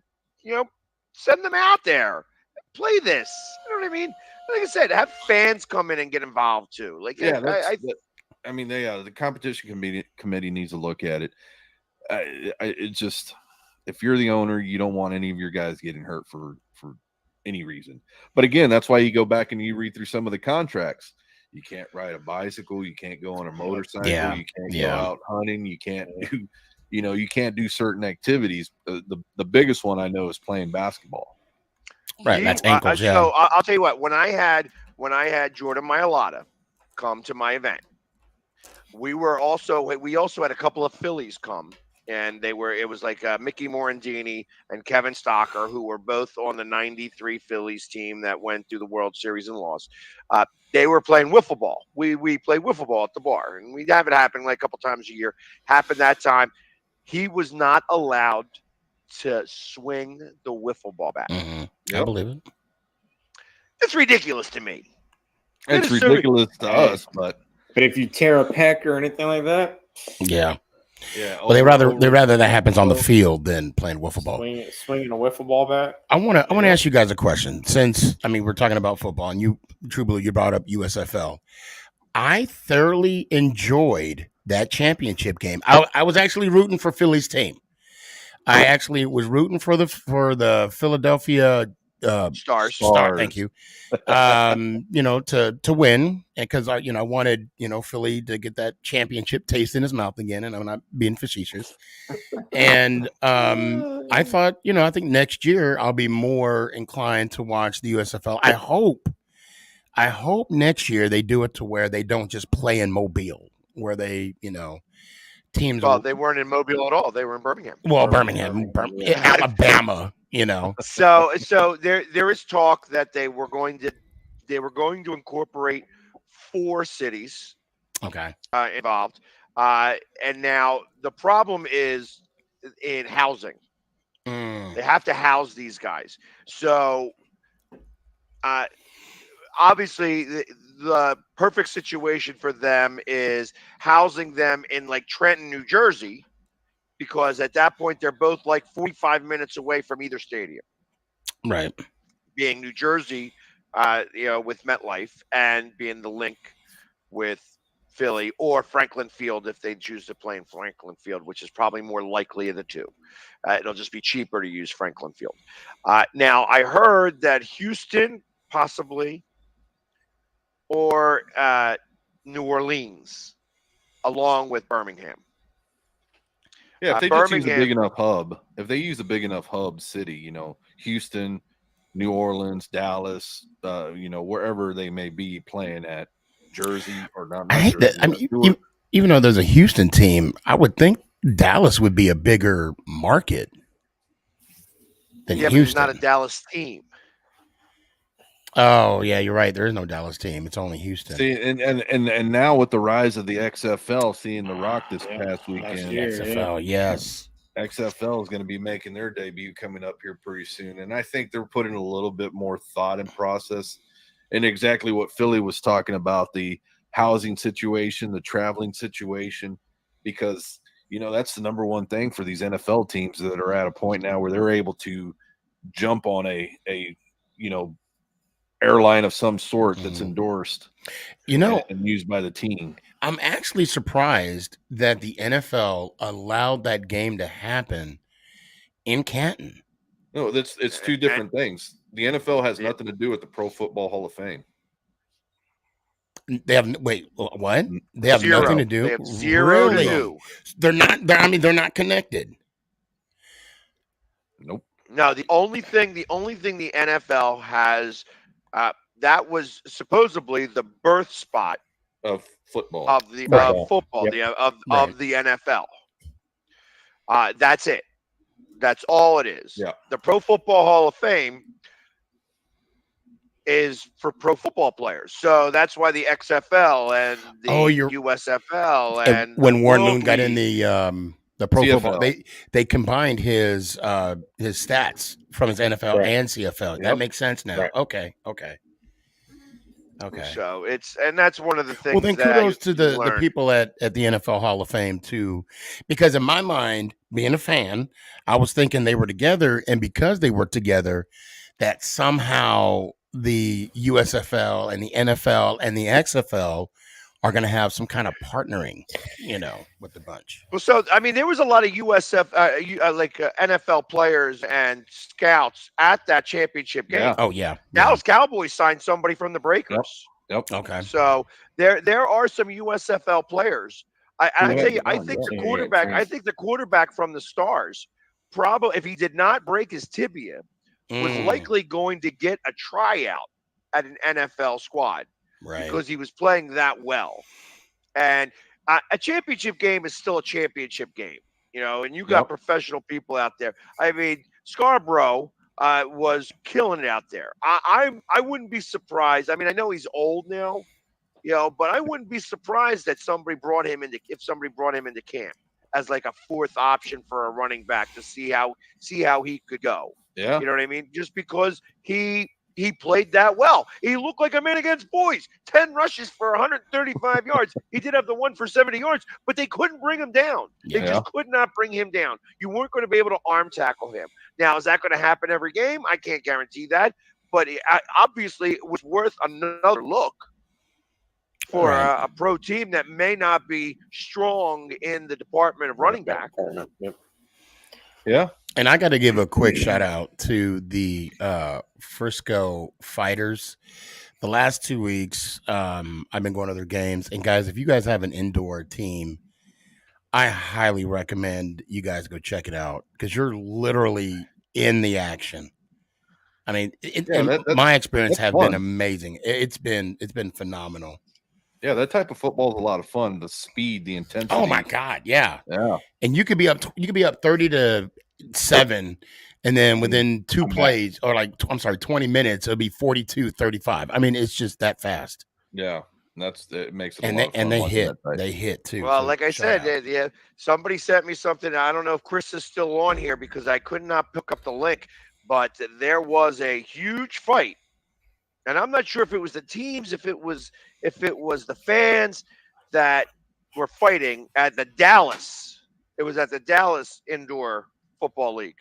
send them out there, play this. You know what I mean? Like I said, have fans come in and get involved too. Like, the competition committee needs to look at it. It just, if you're the owner, you don't want any of your guys getting hurt for any reason. But again, that's why you go back and you read through some of the contracts. You can't ride a bicycle. You can't go on a motorcycle. Yeah. You can't go out hunting. You can't do, you can't do certain activities. The biggest one I know is playing basketball. Right, that's ankles. So I'll tell you what. When I had Jordan Mailata come to my event, we also had a couple of Phillies come, and it was like Mickey Morandini and Kevin Stocker, who were both on the '93 Phillies team that went through the World Series and lost. They were playing wiffle ball. We played wiffle ball at the bar, and we have it happen like a couple times a year. Happened that time. He was not allowed to swing the wiffle ball bat. Mm-hmm. Yep. I believe it. It's ridiculous to me. It's ridiculous to us, but if you tear a pec or anything like that, yeah. Well, they rather that happens on the field than playing wiffle ball. Swinging a wiffle ball bat. I want to ask you guys a question. Since we're talking about football, and True Blue, you brought up USFL. I thoroughly enjoyed that championship game. I was actually rooting for Philly's team. I actually was rooting for the Philadelphia Stars. Thank you. To win, because I wanted Philly to get that championship taste in his mouth again, and I'm not being facetious. And I thought, I think next year I'll be more inclined to watch the USFL. I hope next year they do it to where they don't just play in Mobile, where they teams. Well, they weren't in Mobile at all. They were in Birmingham. Well, Birmingham, Alabama. So there is talk that they were going to incorporate 4 cities. Okay. Involved. And now the problem is in housing. They have to house these guys. So, obviously, the perfect situation for them is housing them in like Trenton, New Jersey, because at that point they're both like 45 minutes away from either stadium. Right. Being New Jersey, with MetLife, and being the link with Philly or Franklin Field if they choose to play in Franklin Field, which is probably more likely of the two. It'll just be cheaper to use Franklin Field. Now, I heard that Houston possibly, or New Orleans, along with Birmingham. Yeah, if they just use a big enough hub, if they use a big enough hub city, Houston, New Orleans, Dallas, wherever they may be playing at, Jersey or not. I hate that. Even though there's a Houston team, I would think Dallas would be a bigger market than Houston. But it's not a Dallas team. Oh yeah, you're right. There is no Dallas team. It's only Houston. See, and now with the rise of the XFL, seeing The Rock this past weekend, XFL, yes, XFL is going to be making their debut coming up here pretty soon, and I think they're putting a little bit more thought and process in exactly what Philly was talking about, the housing situation, the traveling situation, because that's the number one thing for these NFL teams that are at a point now where they're able to jump on a airline of some sort that's endorsed, and used by the team. I'm actually surprised that the NFL allowed that game to happen in Canton. No, it's two different things. The NFL has nothing to do with the Pro Football Hall of Fame. They have what? They have nothing to do. They have zero to do. They're not. They're not connected. Nope. No, the only thing the NFL has that was supposedly the birth spot of football. of the football, Yep. of the NFL. That's it. That's all it is. Yeah. The Pro Football Hall of Fame is for pro football players. So that's why the XFL and the USFL and when Warren World Moon got in League, the pro CFL. football, they combined his stats from his NFL Right. and CFL. Yep. That makes sense now. Right. Okay. So that's one of the things. Well, then that kudos you to the learn. people at the NFL Hall of Fame too, because in my mind, being a fan, I was thinking they were together, and because they were together, that somehow the USFL and the NFL and the XFL are going to have some kind of partnering, with the bunch. Well, so I mean, there was a lot of NFL players and scouts at that championship game. Yeah. Oh yeah, Dallas Cowboys signed somebody from the Breakers. Yep. Okay. So there are some USFL players. I tell you, I think the quarterback. I think the quarterback from the Stars, probably if he did not break his tibia, was likely going to get a tryout at an NFL squad, right? Because he was playing that well. And a championship game is still a championship game, and you got professional people out there. I mean, Scarborough was killing it out there. I wouldn't be surprised. I mean, I know he's old now, but I wouldn't be surprised that if somebody brought him into camp as like a fourth option for a running back to see how he could go. Yeah. You know what I mean? Just because he played that well. He looked like a man against boys. 10 rushes for 135 yards. He did have the one for 70 yards, but they couldn't bring him down. They just could not bring him down. You weren't going to be able to arm tackle him. Now, is that going to happen every game? I can't guarantee that. But obviously, it was worth another look for a pro team that may not be strong in the department of running back. Yep. Yeah. And I got to give a quick shout out to the Frisco Fighters. The last 2 weeks, I've been going to their games. And guys, if you guys have an indoor team, I highly recommend you guys go check it out because you're literally in the action. I mean, my experience has been amazing. It's been phenomenal. Yeah, that type of football is a lot of fun. The speed, the intensity. Oh my God, yeah. And you could be up 30-7, and then within 2 plays, or 20 minutes, it'll be 42-35. I mean, it's just that fast. Yeah, it makes it. And they hit. They hit too. Well, like I said, somebody sent me something. I don't know if Chris is still on here because I could not pick up the link, but there was a huge fight. And I'm not sure if it was the teams, if it was the fans that were fighting at the Dallas. It was at the Dallas Indoor Football League.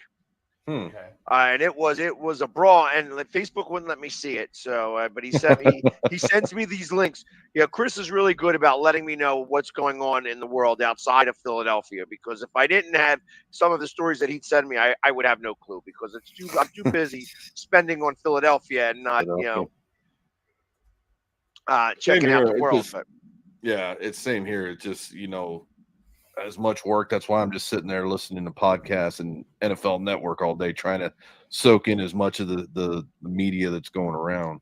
And it was a brawl, and Facebook wouldn't let me see it. So, but he sends me these links. Yeah, Chris is really good about letting me know what's going on in the world outside of Philadelphia. Because if I didn't have some of the stories that he'd send me, I would have no clue. Because I'm too busy spending on Philadelphia and not checking out the world. Yeah, it's same here. It's just as much work. That's why I'm just sitting there listening to podcasts and NFL Network all day, trying to soak in as much of the media that's going around.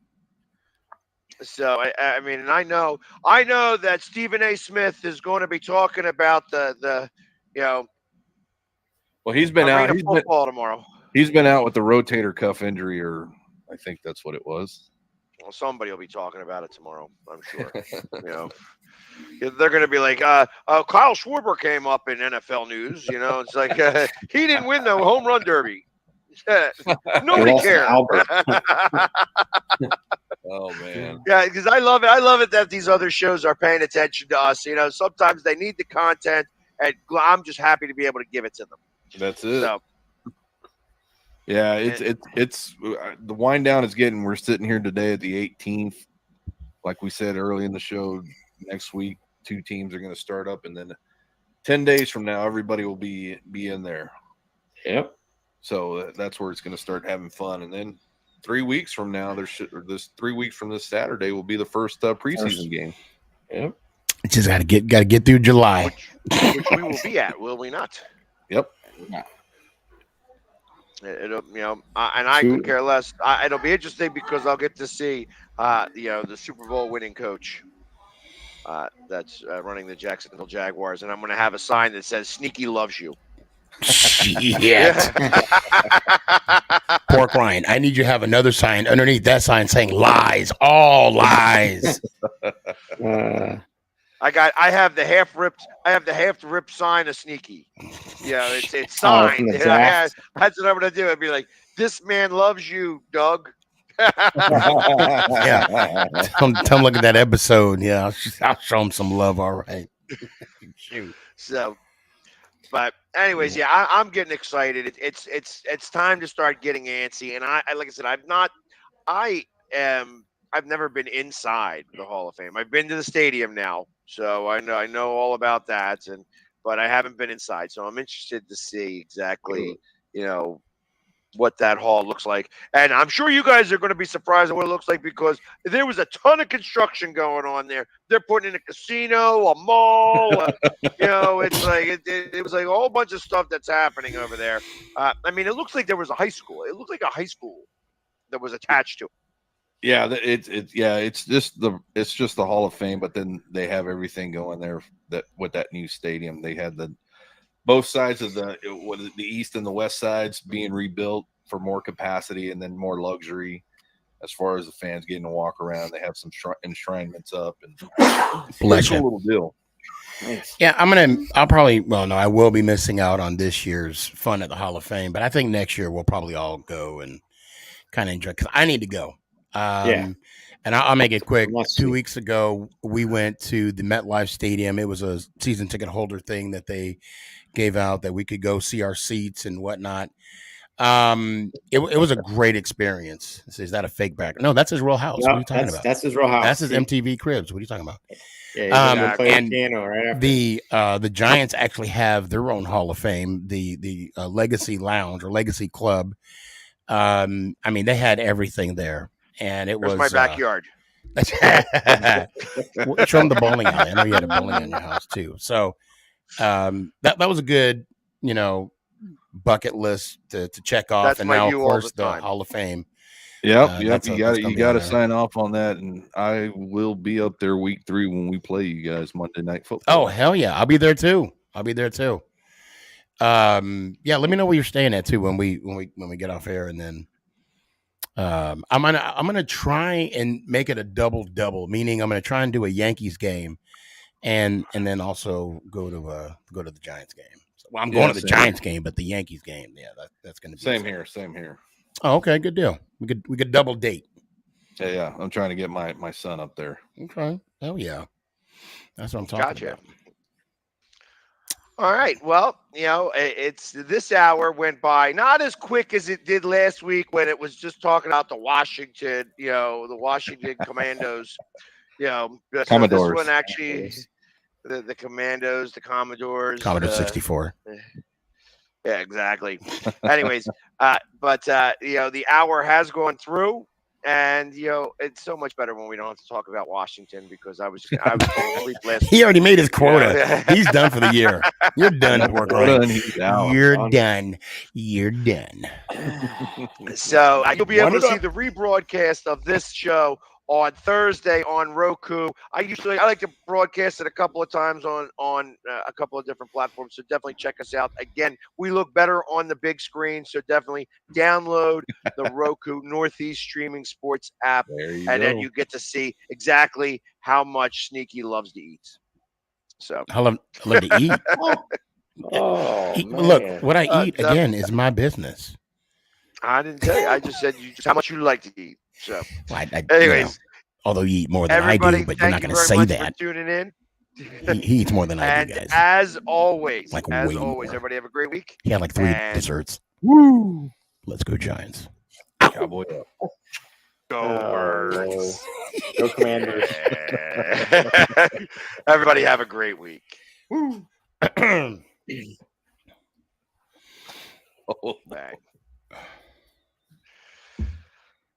So I mean, and I know that Stephen A. Smith is going to be talking about the Well, he's been out. Football tomorrow. He's been out with the rotator cuff injury, or I think that's what it was. Well, somebody will be talking about it tomorrow, I'm sure. They're going to be like, Kyle Schwarber came up in NFL news. It's like he didn't win the home run derby. Nobody cares. Oh man. Yeah, because I love it. I love it that these other shows are paying attention to us. Sometimes they need the content, and I'm just happy to be able to give it to them. That's it. So, yeah, it's the wind down is getting. We're sitting here today at the 18th. Like we said early in the show, next week 2 teams are going to start up, and then 10 days from now, everybody will be in there. Yep. So that's where it's going to start having fun, and then 3 weeks from now, 3 weeks from this Saturday will be the first preseason game. Yep. Just got to get through July, which we will be at, will we not? Yep. It'll, and I could care less. It'll be interesting because I'll get to see, the Super Bowl winning coach that's running the Jacksonville Jaguars, and I'm going to have a sign that says "Sneaky loves you." Shit. Pork Rind, I need you to have another sign underneath that sign saying lies, all lies. I have the half ripped sign of Sneaky. It's signed. That's what I'm gonna do. I'd be like, "This man loves you, Doug." Yeah. Tell him look at that episode. Yeah, I'll show him some love. All right. Shoot. So, but anyways, yeah, I'm getting excited. It's time to start getting antsy. And I like I said, I've never been inside the Hall of Fame. I've been to the stadium now, so I know all about that. But I haven't been inside, so I'm interested to see exactly, what that hall looks like. And I'm sure you guys are going to be surprised at what it looks like because there was a ton of construction going on there. They're putting in a casino, a mall. It's like it was like a whole bunch of stuff that's happening over there. It looks like there was a high school. It looked like a high school that was attached to it. Yeah, it's just the Hall of Fame, but then they have everything going there with that new stadium. They had both sides of the east and the west sides being rebuilt for more capacity and then more luxury as far as the fans getting to walk around. They have some enshrinements up and it's a little deal. Nice. Yeah, I will be missing out on this year's fun at the Hall of Fame, but I think next year we'll probably all go and kind of enjoy because I need to go. And I'll make it quick. 2 weeks ago, we went to the MetLife Stadium. It was a season ticket holder thing that they gave out that we could go see our seats and whatnot. It was a great experience. Is that a fake back? No, that's his real house. No, what are you talking about? That's his real house. That's his MTV Cribs. What are you talking about? Yeah, he's play piano right after. The Giants actually have their own Hall of Fame, the Legacy Lounge or Legacy Club. They had everything there. And it was my backyard. Show them the bowling alley. I know you had a bowling alley in your house too. So that was a good, bucket list to check off. That's and my now, of view course, all the the time. Hall of Fame. Yep. You got to sign off on that, and I will be up there week 3 when we play you guys Monday Night Football. Oh hell yeah, I'll be there too. Let me know where you're staying at too when we get off air, and then. I'm gonna try and make it a double, meaning I'm gonna try and do a Yankees game, and then also go to the Giants game. Well, I'm going to the Giants game, but the Yankees game, that's gonna be same here. Oh, okay, good deal. We could double date. Yeah. I'm trying to get my son up there. Okay. Oh yeah, that's what I'm talking about. All right. Well, it's this hour went by not as quick as it did last week when it was just talking about the Washington, the Washington Commandos, Commodores. This one actually, the Commandos, the Commodores, Commodore 64. Yeah, exactly. Anyways, but the hour has gone through. And it's so much better when we don't have to talk about Washington because I was going to sleep last He already made his quota. He's done for the year. You're done, Pork Rind. You're done. You're done. So you'll be able to see the rebroadcast of this show on Thursday on Roku. I like to broadcast it a couple of times on a couple of different platforms. So definitely check us out. Again, we look better on the big screen. So definitely download the Roku Northeast Streaming Sports app. Then you get to see exactly how much Sneaky loves to eat. So I love to eat. Look, what I eat again is my business. I didn't tell you. I just said how much you like to eat. So, anyways, although you eat more than I do, but you're not going to say that. For tuning in. He eats more than I do, guys. As always, more. everybody have a great week. He had like 3 desserts. Woo! Let's go Giants. Cowboy up. Go Birds. Go Commanders. Everybody have a great week. Woo! Oh, Bang.